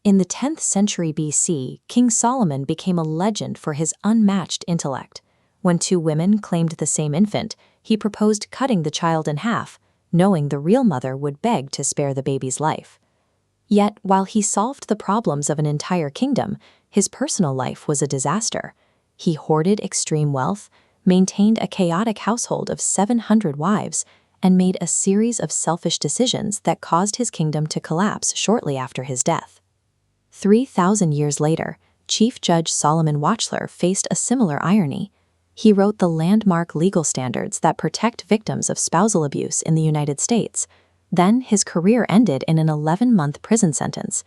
In the 10th century BC, King Solomon became a legend for his unmatched intellect. When two women claimed the same infant, he proposed cutting the child in half, knowing the real mother would beg to spare the baby's life. Yet, while he solved the problems of an entire kingdom, his personal life was a disaster. He hoarded extreme wealth, maintained a chaotic household of 700 wives, and made a series of selfish decisions that caused his kingdom to collapse shortly after his death. 3,000 years later, Chief Judge Solomon Wachler faced a similar irony. He wrote the landmark legal standards that protect victims of spousal abuse in the United States. Then his career ended in an 11-month prison sentence.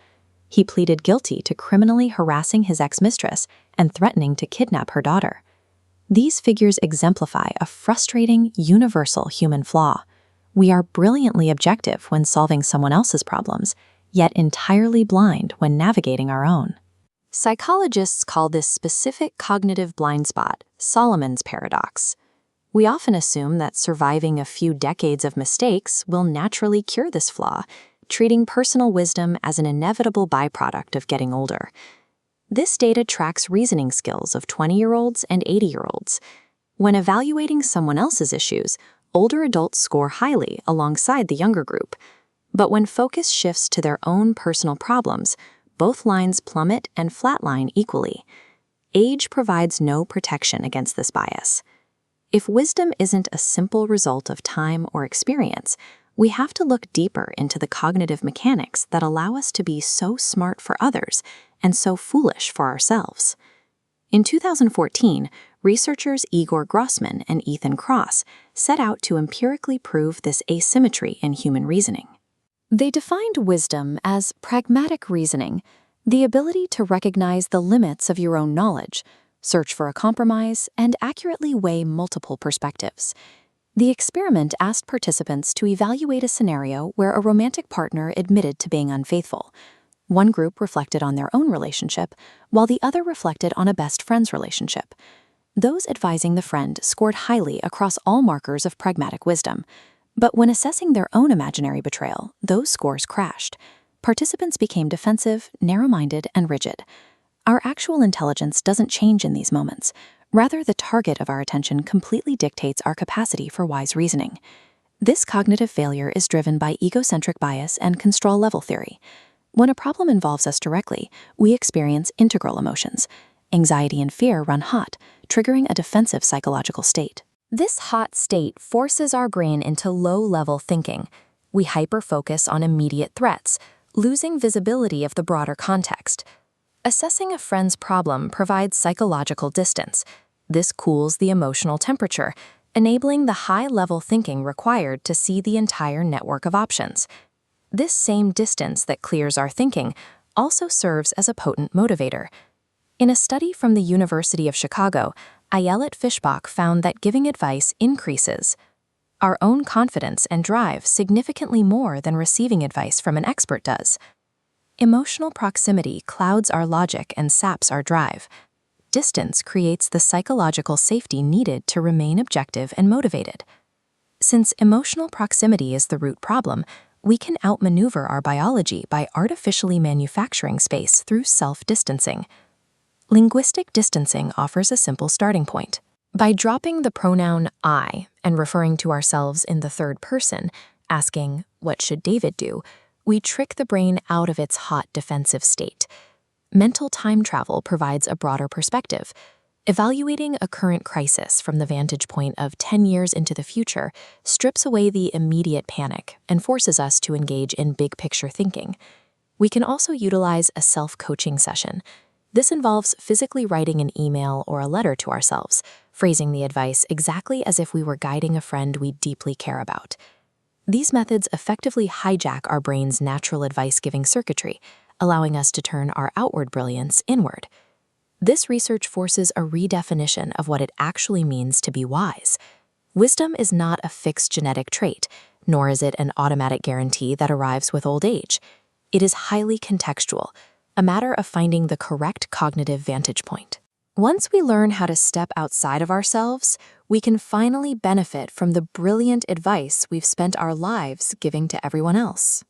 He pleaded guilty to criminally harassing his ex-mistress and threatening to kidnap her daughter. These figures exemplify a frustrating, universal human flaw. We are brilliantly objective when solving someone else's problems, yet entirely blind when navigating our own. Psychologists call this specific cognitive blind spot Solomon's paradox. We often assume that surviving a few decades of mistakes will naturally cure this flaw, treating personal wisdom as an inevitable byproduct of getting older. This data tracks reasoning skills of 20-year-olds and 80-year-olds. When evaluating someone else's issues, older adults score highly alongside the younger group. But when focus shifts to their own personal problems, both lines plummet and flatline equally. Age provides no protection against this bias. If wisdom isn't a simple result of time or experience, we have to look deeper into the cognitive mechanics that allow us to be so smart for others and so foolish for ourselves. In 2014, researchers Igor Grossmann and Kross set out to empirically prove this asymmetry in human reasoning. They defined wisdom as pragmatic reasoning, the ability to recognize the limits of your own knowledge, search for a compromise, and accurately weigh multiple perspectives. The experiment asked participants to evaluate a scenario where a romantic partner admitted to being unfaithful. One group reflected on their own relationship, while the other reflected on a best friend's relationship. Those advising the friend scored highly across all markers of pragmatic wisdom. But when assessing their own imaginary betrayal, those scores crashed. Participants became defensive, narrow-minded, and rigid. Our actual intelligence doesn't change in these moments. Rather, the target of our attention completely dictates our capacity for wise reasoning. This cognitive failure is driven by egocentric bias and control level theory. When a problem involves us directly, we experience integral emotions. Anxiety and fear run hot, triggering a defensive psychological state. This hot state forces our brain into low-level thinking. We hyper-focus on immediate threats, losing visibility of the broader context. Assessing a friend's problem provides psychological distance. This cools the emotional temperature, enabling the high-level thinking required to see the entire network of options. This same distance that clears our thinking also serves as a potent motivator. In a study from the University of Chicago, Ayelet Fishbach found that giving advice increases our own confidence and drive significantly more than receiving advice from an expert does. Emotional proximity clouds our logic and saps our drive. Distance creates the psychological safety needed to remain objective and motivated. Since emotional proximity is the root problem, we can outmaneuver our biology by artificially manufacturing space through self-distancing. Linguistic distancing offers a simple starting point. By dropping the pronoun I and referring to ourselves in the third person, asking, "What should David do?" we trick the brain out of its hot defensive state. Mental time travel provides a broader perspective. Evaluating a current crisis from the vantage point of 10 years into the future strips away the immediate panic and forces us to engage in big-picture thinking. We can also utilize a self-coaching session. This involves physically writing an email or a letter to ourselves, phrasing the advice exactly as if we were guiding a friend we deeply care about. These methods effectively hijack our brain's natural advice-giving circuitry, allowing us to turn our outward brilliance inward. This research forces a redefinition of what it actually means to be wise. Wisdom is not a fixed genetic trait, nor is it an automatic guarantee that arrives with old age. It is highly contextual, a matter of finding the correct cognitive vantage point. Once we learn how to step outside of ourselves, we can finally benefit from the brilliant advice we've spent our lives giving to everyone else.